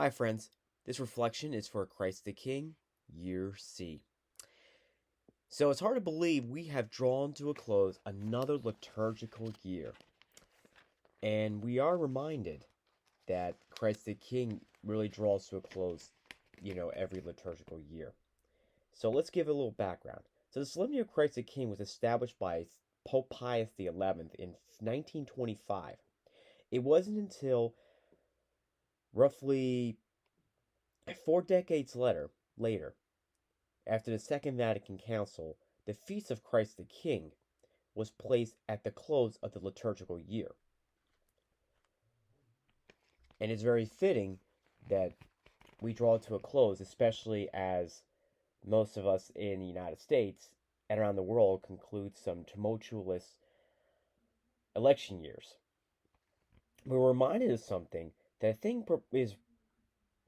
Hi, friends. This reflection is for Christ the King, Year C. So it's hard to believe we have drawn to a close another liturgical year. And we are reminded that Christ the King really draws to a close, every liturgical year. So let's give a little background. So the Solemnity of Christ the King was established by Pope Pius XI in 1925. It wasn't until roughly 4 decades later, after the Second Vatican Council, the Feast of Christ the King was placed at the close of the liturgical year. And it's very fitting that we draw it to a close, especially as most of us in the United States and around the world conclude some tumultuous election years. We're reminded of something that I think is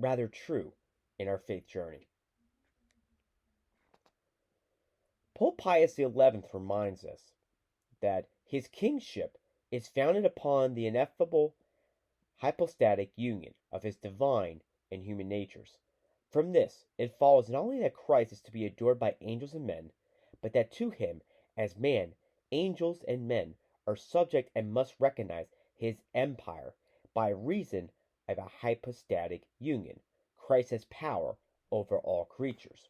rather true in our faith journey. Pope Pius XI reminds us that his kingship is founded upon the ineffable hypostatic union of his divine and human natures. From this, it follows not only that Christ is to be adored by angels and men, but that to him, as man, angels and men are subject and must recognize his empire by reason of a hypostatic union. Christ has power over all creatures.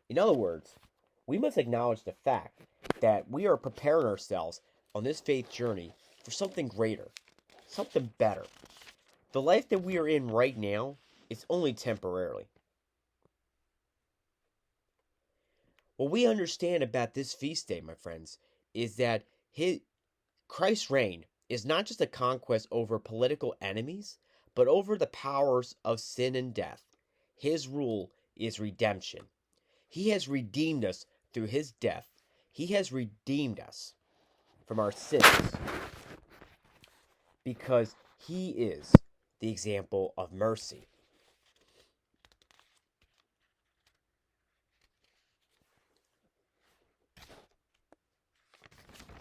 In other words, we must acknowledge the fact that we are preparing ourselves on this faith journey for something greater, something better. The life that we are in right now is only temporarily. What we understand about this feast day, my friends, is that Christ's reign is not just a conquest over political enemies, but over the powers of sin and death. His rule is redemption. He has redeemed us through his death. He has redeemed us from our sins because he is the example of mercy.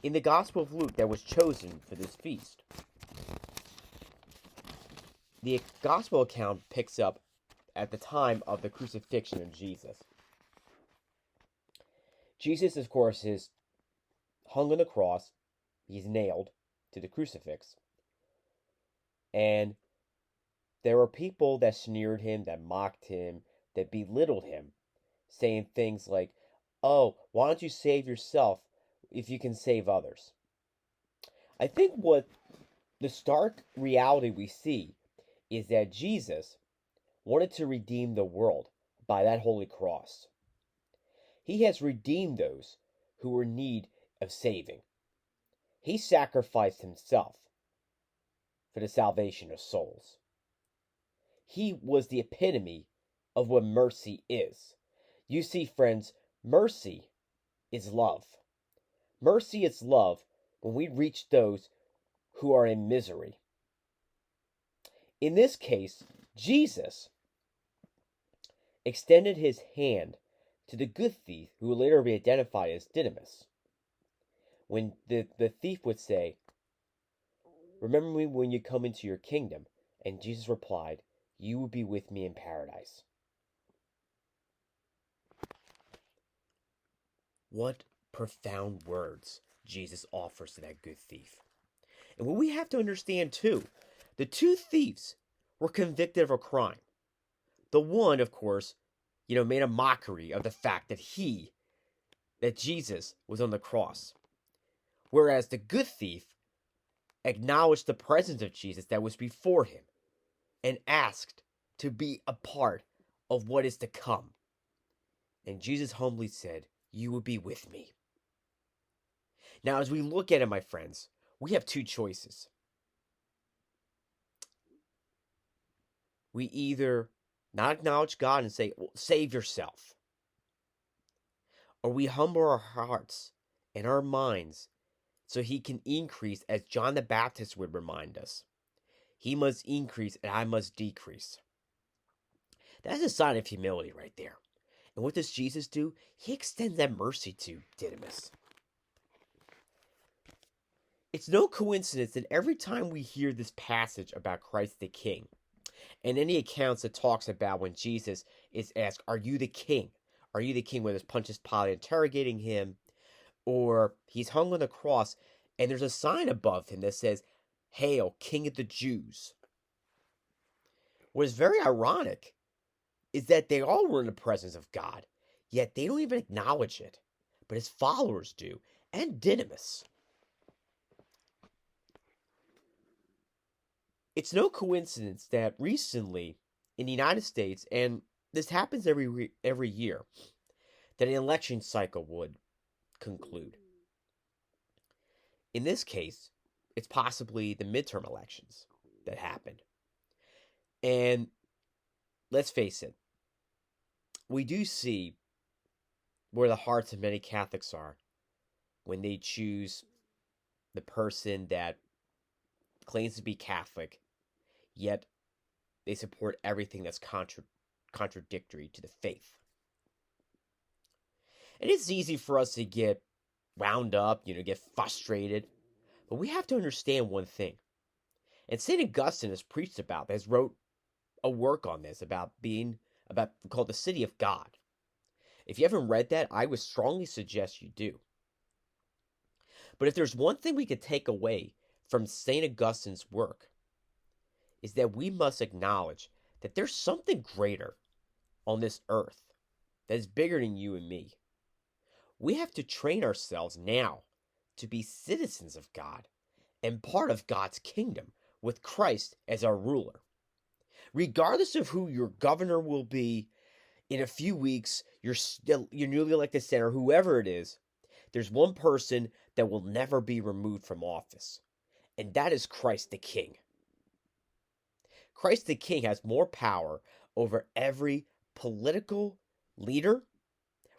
In the Gospel of Luke that was chosen for this feast, the Gospel account picks up at the time of the crucifixion of Jesus. Jesus, of course, is hung on the cross. He's nailed to the crucifix. And there were people that sneered him, that mocked him, that belittled him, saying things like, "Oh, why don't you save yourself if you can save others?" I think what the stark reality we see is that Jesus wanted to redeem the world by that holy cross. He has redeemed those who were in need of saving. He sacrificed himself for the salvation of souls. He was the epitome of what mercy is. You see, friends, mercy is love. Mercy is love when we reach those who are in misery. In this case, Jesus extended his hand to the good thief who would later be identified as Didymus. When the thief would say, "Remember me when you come into your kingdom," and Jesus replied, "You will be with me in paradise." What profound words Jesus offers to that good thief. And what we have to understand too, the two thieves were convicted of a crime. The one, of course, made a mockery of the fact that Jesus was on the cross. Whereas the good thief acknowledged the presence of Jesus that was before him and asked to be a part of what is to come. And Jesus humbly said, "You will be with me." Now, as we look at it, my friends, we have two choices. We either not acknowledge God and say, "Well, save yourself," or we humble our hearts and our minds so he can increase, as John the Baptist would remind us. He must increase and I must decrease. That's a sign of humility right there. And what does Jesus do? He extends that mercy to Didymus. It's no coincidence that every time we hear this passage about Christ the King, And any accounts that talks about when Jesus is asked, "Are you the king? Are you the king?" Whether it's Pontius Pilate interrogating him, or he's hung on the cross, and there's a sign above him that says, "Hail, King of the Jews." What is very ironic is that they all were in the presence of God, yet they don't even acknowledge it. But his followers do, and Didymus. It's no coincidence that recently in the United States, and this happens every year, that an election cycle would conclude. In this case, it's possibly the midterm elections that happened. And let's face it, we do see where the hearts of many Catholics are when they choose the person that claims to be Catholic, yet they support everything that's contradictory to the faith. And it's easy for us to get wound up, get frustrated. But we have to understand one thing. And St. Augustine has preached about this, wrote a work on this about called the City of God. If you haven't read that, I would strongly suggest you do. But if there's one thing we could take away from St. Augustine's work, is that we must acknowledge that there's something greater on this earth that is bigger than you and me. We have to train ourselves now to be citizens of God and part of God's kingdom with Christ as our ruler. Regardless of who your governor will be in a few weeks, your newly elected senator, whoever it is, there's one person that will never be removed from office, and that is Christ the King. Christ the King has more power over every political leader,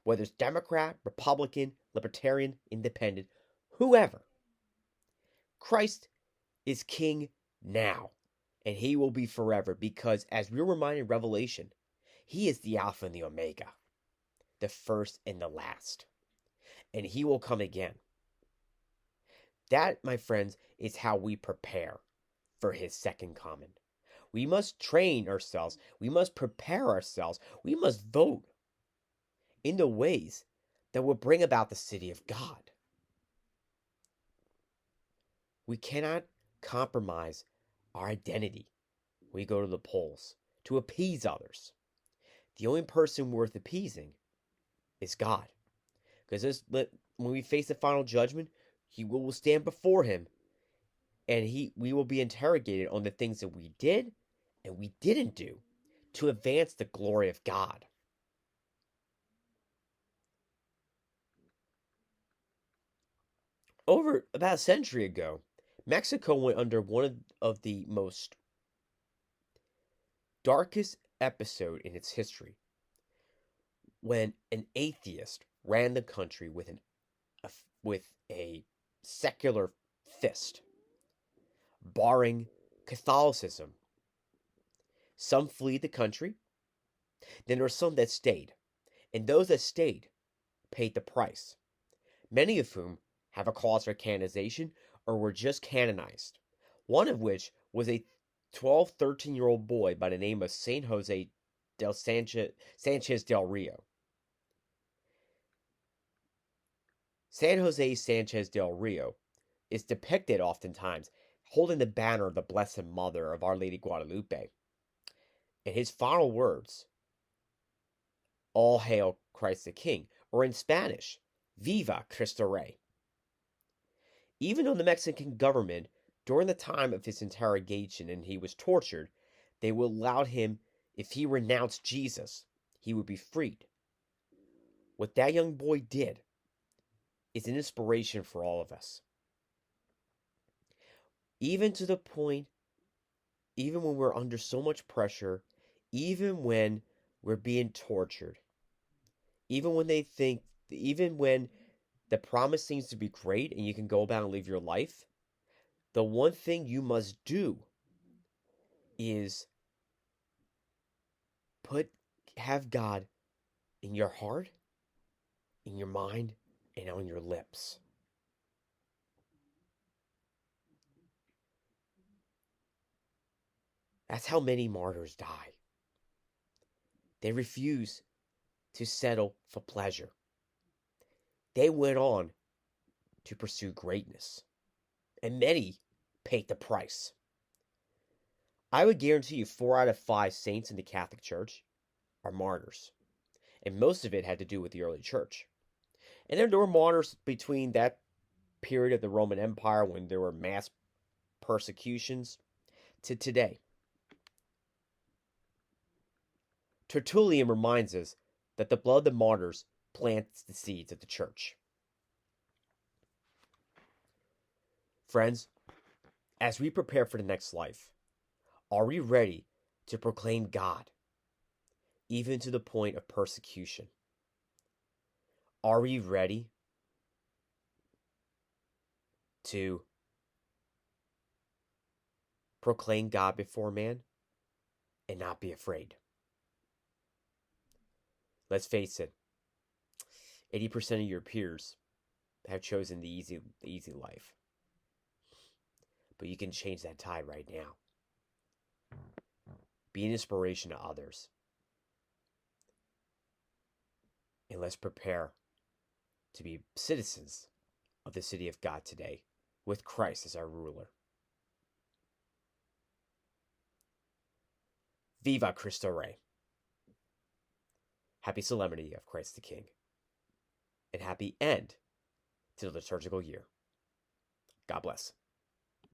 whether it's Democrat, Republican, Libertarian, Independent, whoever. Christ is king now, and he will be forever because, as we're reminded in Revelation, he is the Alpha and the Omega, the first and the last, and he will come again. That, my friends, is how we prepare for his second coming. We must train ourselves. We must prepare ourselves. We must vote in the ways that will bring about the city of God. We cannot compromise our identity when we go to the polls to appease others. The only person worth appeasing is God. Because when we face the final judgment, we will stand before him, and we will be interrogated on the things that we did and we didn't do to advance the glory of God. Over about a century ago, Mexico went under one of the most darkest episode in its history when an atheist ran the country with a secular fist, barring Catholicism. Some fled the country, then there were some that stayed, and those that stayed paid the price, many of whom have a cause for canonization or were just canonized, one of which was a 12, 13-year-old boy by the name of San Jose del Sanchez del Rio. San Jose Sanchez del Rio is depicted oftentimes holding the banner of the Blessed Mother of Our Lady Guadalupe. And his final words, "All hail Christ the King," or in Spanish, "Viva Cristo Rey." Even though the Mexican government, during the time of his interrogation and he was tortured, they allowed him, if he renounced Jesus, he would be freed. What that young boy did is an inspiration for all of us. Even to the point, even when we're under so much pressure, even when we're being tortured, even when the promise seems to be great and you can go about and live your life, the one thing you must do is have God in your heart, in your mind, and on your lips. That's how many martyrs die. They refuse to settle for pleasure. They went on to pursue greatness, and many paid the price. I would guarantee you 4 out of 5 saints in the Catholic Church are martyrs, and most of it had to do with the early church. And there were martyrs between that period of the Roman Empire when there were mass persecutions to today. Tertullian reminds us that the blood of the martyrs plants the seeds of the church. Friends, as we prepare for the next life, are we ready to proclaim God, even to the point of persecution? Are we ready to proclaim God before man and not be afraid? Let's face it, 80% of your peers have chosen the easy life. But you can change that tide right now. Be an inspiration to others. And let's prepare to be citizens of the city of God today, with Christ as our ruler. Viva Cristo Rey. Happy Solemnity of Christ the King. And happy end to the liturgical year. God bless.